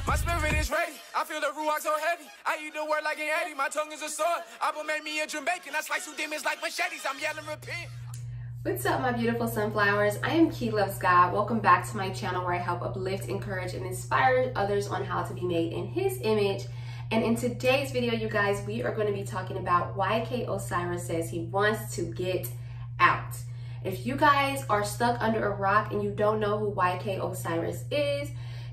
My spirit is ready. I feel the ruach so heavy. I eat the word like an Eddie. My tongue is a sword. Abba made me a Jamaican. I slice through demons like machetes. I'm yelling repent. What's up, my beautiful sunflowers? I am KeyLovesGod. Welcome back to my channel where I help uplift, encourage, and inspire others on how to be made in His image. And in today's video, you guys, we are going to be talking about YK Osiris says he wants to get out. If you guys are stuck under a rock and you don't know who YK Osiris is,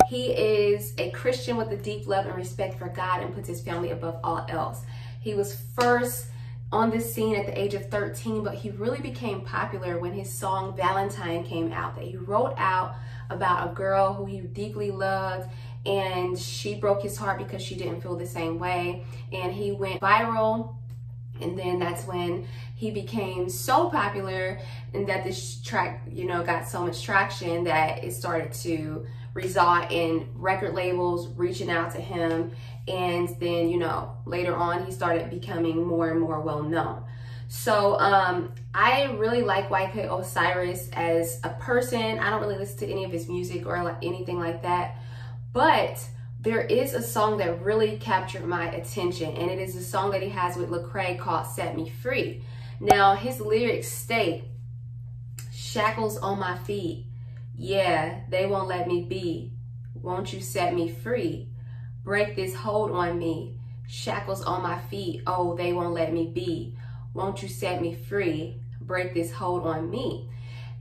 he is a Christian with a deep love and respect for God and puts his family above all else. He was first on this scene at the age of 13, but he really became popular when his song Valentine came out, that he wrote out about a girl who he deeply loved, and she broke his heart because she didn't feel the same way, and he went viral. And then that's when he became so popular, and that this track, you know, got so much traction that it started to result in record labels reaching out to him. And then, you know, later on he started becoming more and more well known. So I really like YK Osiris as a person. I don't really listen to any of his music or like anything like that, but there is a song that really captured my attention, and it is a song that he has with Lecrae called Set Me Free. Now, his lyrics state, shackles on my feet, yeah, they won't let me be. Won't you set me free? Break this hold on me. Shackles on my feet, oh, they won't let me be. Won't you set me free? Break this hold on me.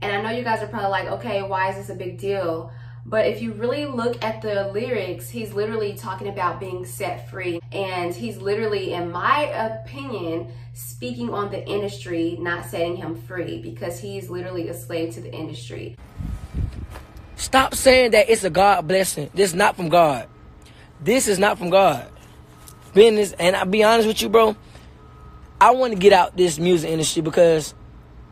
And I know you guys are probably like, okay, why is this a big deal? But if you really look at the lyrics, he's literally talking about being set free. And he's literally, in my opinion, speaking on the industry, not setting him free, because he's literally a slave to the industry. Stop saying that it's a God blessing. This is not from God. This is not from God. Business, and I'll be honest with you, bro. I want to get out this music industry because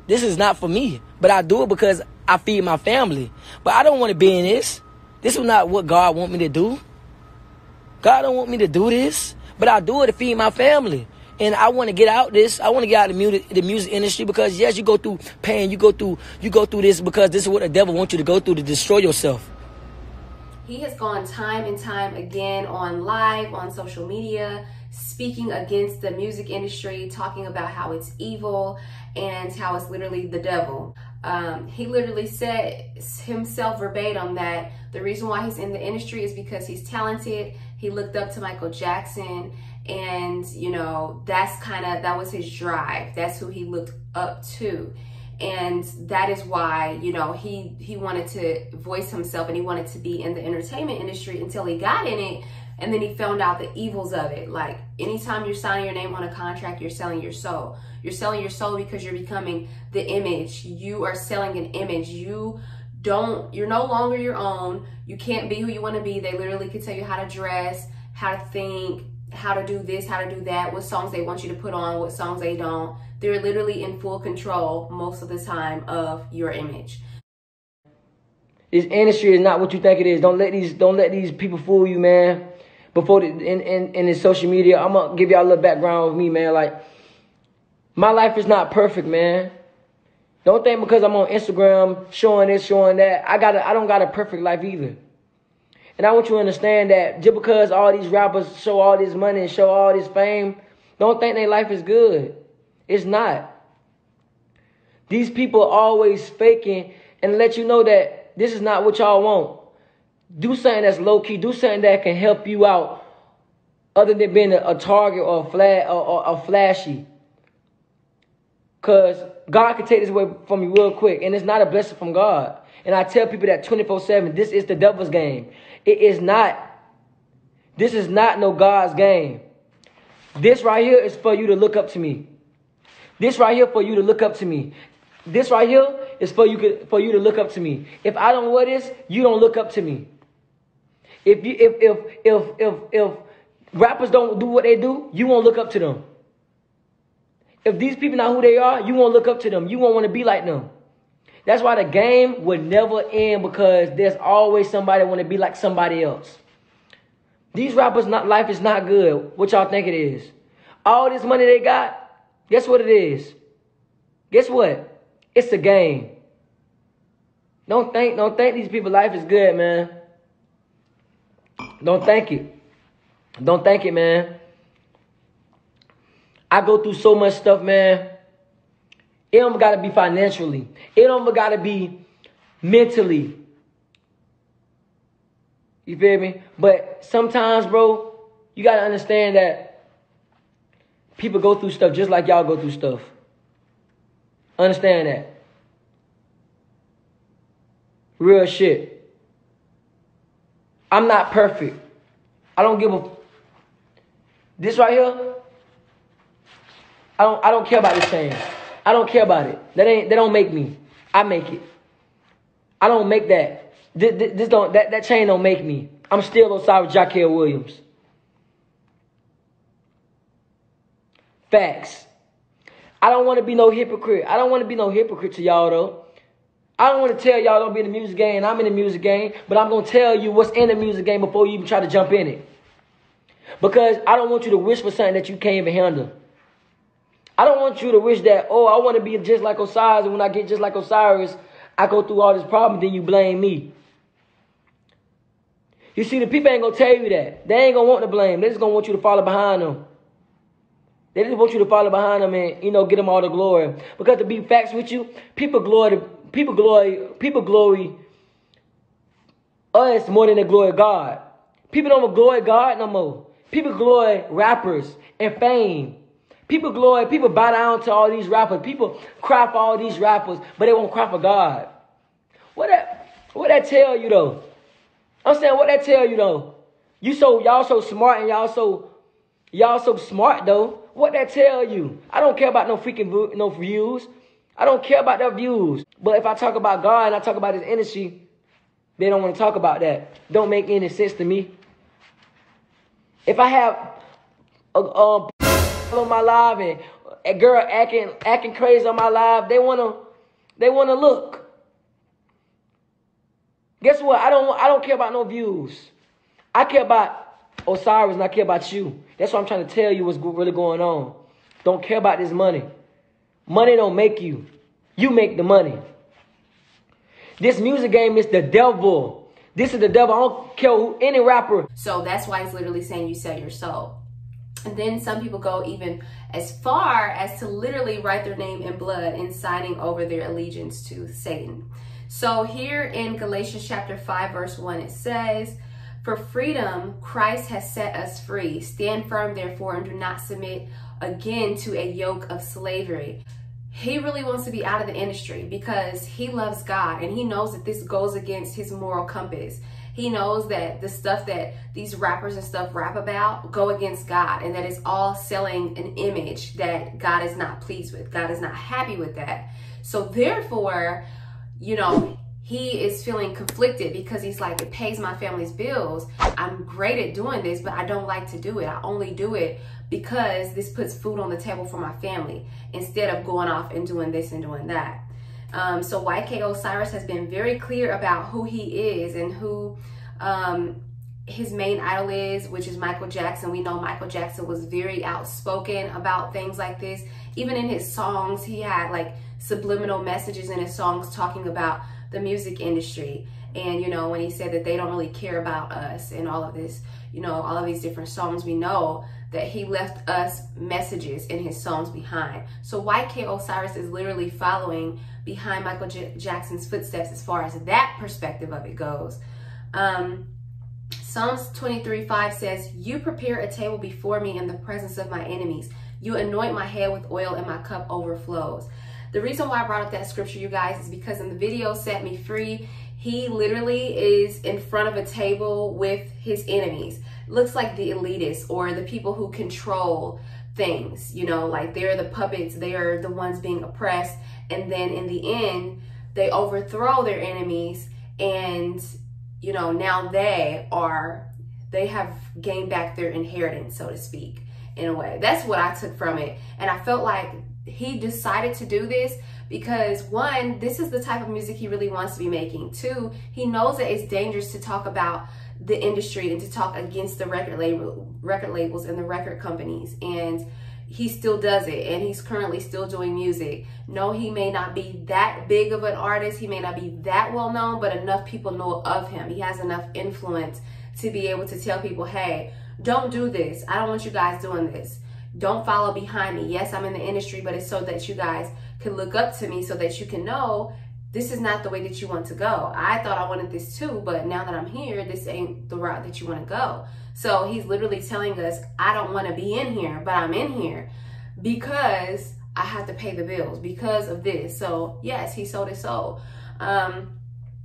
this is not for me. But I do it because I feed my family. But I don't want to be in this. This is not what God want me to do. God don't want me to do this. But I do it to feed my family. And I want to get out this. I want to get out the music industry because, yes, you go through pain. You go through this because this is what the devil wants you to go through, to destroy yourself. He has gone time and time again on live, on social media, speaking against the music industry, talking about how it's evil and how it's literally the devil. He literally said himself verbatim that the reason why he's in the industry is because he's talented. He looked up to Michael Jackson, and, you know, that was his drive. That's who he looked up to. And that is why, you know, he wanted to voice himself, and he wanted to be in the entertainment industry until he got in it. And then he found out the evils of it. Like, anytime you're signing your name on a contract, you're selling your soul. You're selling your soul because you're becoming the image. You are selling an image. You're no longer your own. You can't be who you want to be. They literally can tell you how to dress, how to think, how to do this, how to do that, what songs they want you to put on, what songs they don't. They're literally in full control most of the time of your image. This industry is not what you think it is. Don't let these people fool you, man. Before in the social media, I'm gonna give y'all a little background of me, man. Like, my life is not perfect, man. Don't think because I'm on Instagram showing this, showing that, I don't got a perfect life either. And I want you to understand that just because all these rappers show all this money and show all this fame, don't think their life is good. It's not. These people are always faking and let you know that this is not what y'all want. Do something that's low-key. Do something that can help you out other than being a target or a flashy. Because God can take this away from you real quick, and it's not a blessing from God. And I tell people that 24/7, this is the devil's game. It is not. This is not no God's game. This right here is for you to look up to me. This right here for you to look up to me. This right here is for you to look up to me. If I don't wear this, you don't look up to me. If rappers don't do what they do, you won't look up to them. If these people not who they are, you won't look up to them. You won't want to be like them. That's why the game would never end, because there's always somebody that want to be like somebody else. These rappers, life is not good. What y'all think it is? All this money they got, guess what it is? Guess what? It's a game. Don't think these people's life is good, man. Don't think it. Don't think it, man. I go through so much stuff, man. It don't gotta be financially. It don't gotta be mentally. You feel me? But sometimes, bro, you gotta understand that people go through stuff just like y'all go through stuff. Understand that. Real shit. I'm not perfect. I don't give a... This right here, I don't care about this chain. I don't care about it. They don't make me. I make it. I don't make that. That chain don't make me. I'm still Osiris Jaquel Williams. Facts. I don't want to be no hypocrite. I don't want to be no hypocrite to y'all though. I don't want to tell y'all don't be in the music game. I'm in the music game, but I'm gonna tell you what's in the music game before you even try to jump in it. Because I don't want you to wish for something that you can't even handle. I don't want you to wish that, oh, I want to be just like Osiris, and when I get just like Osiris, I go through all this problem, then you blame me. You see, the people ain't going to tell you that. They ain't going to want to blame. They just going to want you to follow behind them. They just want you to follow behind them and, get them all the glory. Because to be facts with you, people glory us more than they glory God. People don't glory God no more. People glory rappers and fame. People bow down to all these rappers. People cry for all these rappers, but they won't cry for God. What that tell you though? I'm saying, what that tell you though? Y'all so smart and y'all so smart though. What that tell you? I don't care about no views. I don't care about their views. But if I talk about God and I talk about his industry, they don't want to talk about that. Don't make any sense to me. If I have on my live and a girl acting crazy on my live, they wanna look. Guess what? I don't care about no views. I care about Osiris and I care about you. That's what I'm trying to tell you what's really going on. Don't care about this money. Money don't make you. You make the money. This music game is the devil. This is the devil. I don't care who, any rapper. So that's why he's literally saying you sell your soul. And then some people go even as far as to literally write their name in blood and signing over their allegiance to Satan. So here in Galatians chapter 5, verse 1, it says, "For freedom, Christ has set us free. Stand firm, therefore, and do not submit again to a yoke of slavery." He really wants to be out of the industry because he loves God and he knows that this goes against his moral compass. He knows that the stuff that these rappers and stuff rap about go against God and that it's all selling an image that God is not pleased with. God is not happy with that. So therefore, he is feeling conflicted because he's like, it pays my family's bills. I'm great at doing this, but I don't like to do it. I only do it because this puts food on the table for my family instead of going off and doing this and doing that. So YK Osiris has been very clear about who he is and who his main idol is, which is Michael Jackson. We know Michael Jackson was very outspoken about things like this. Even in his songs, he had like subliminal messages in his songs talking about the music industry. And, when he said that they don't really care about us and all of this, all of these different songs, we know that he left us messages in his songs behind. So YK Osiris is literally following behind Michael Jackson's footsteps as far as that perspective of it goes. Psalms 23:5 says, "You prepare a table before me in the presence of my enemies. You anoint my head with oil and my cup overflows." The reason why I brought up that scripture, you guys, is because in the video Set Me Free, he literally is in front of a table with his enemies. Looks like the elitists or the people who control things, like they're the puppets, they're the ones being oppressed. And then in the end, they overthrow their enemies and, now they have gained back their inheritance, so to speak, in a way. That's what I took from it. And I felt like he decided to do this because, one, this is the type of music he really wants to be making. Two, he knows that it's dangerous to talk about the industry and to talk against the record labels and the record companies. And he still does it, and he's currently still doing music. No, he may not be that big of an artist. He may not be that well known, but enough people know of him. He has enough influence to be able to tell people, hey, don't do this. I don't want you guys doing this. Don't follow behind me. Yes, I'm in the industry, but it's so that you guys can look up to me, so that you can know this is not the way that you want to go. I thought I wanted this too, but now that I'm here, this ain't the route that you want to go. So he's literally telling us, I don't want to be in here, but I'm in here because I have to pay the bills because of this. So yes, he sold his soul.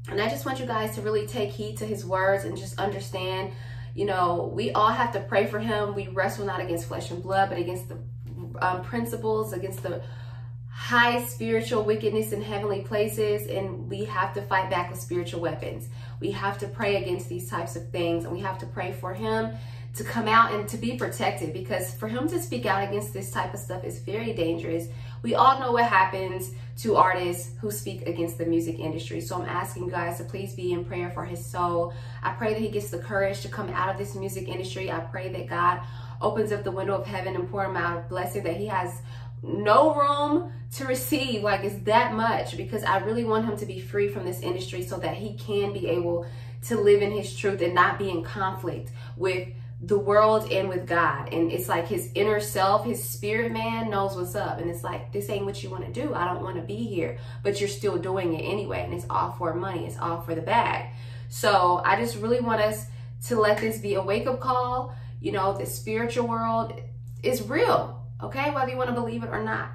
And I just want you guys to really take heed to his words and just understand, you know, we all have to pray for him. We wrestle not against flesh and blood, but against the principles, against the high spiritual wickedness in heavenly places. And we have to fight back with spiritual weapons. We have to pray against these types of things, and we have to pray for him to come out and to be protected, because for him to speak out against this type of stuff is very dangerous. We all know what happens to artists who speak against the music industry. So I'm asking you guys to please be in prayer for his soul. I pray that he gets the courage to come out of this music industry. I pray that God opens up the window of heaven and pour him out a blessing that he has no room to receive. Like, it's that much, because I really want him to be free from this industry so that he can be able to live in his truth and not be in conflict with the world and with God. And it's like his inner self, his spirit man knows what's up. And it's like, this ain't what you want to do. I don't want to be here, but you're still doing it anyway. And it's all for money. It's all for the bag. So I just really want us to let this be a wake-up call. You know, the spiritual world is real, okay? Whether you want to believe it or not.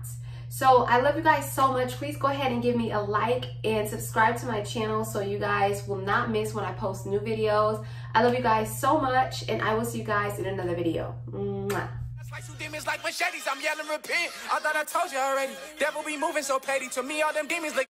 So I love you guys so much. Please go ahead and give me a like and subscribe to my channel so you guys will not miss when I post new videos. I love you guys so much, and I will see you guys in another video. Mwah. Like two demons like machetes, I'm yelling repent. I thought I told you already. Devil be moving so petty. To me, all them demons like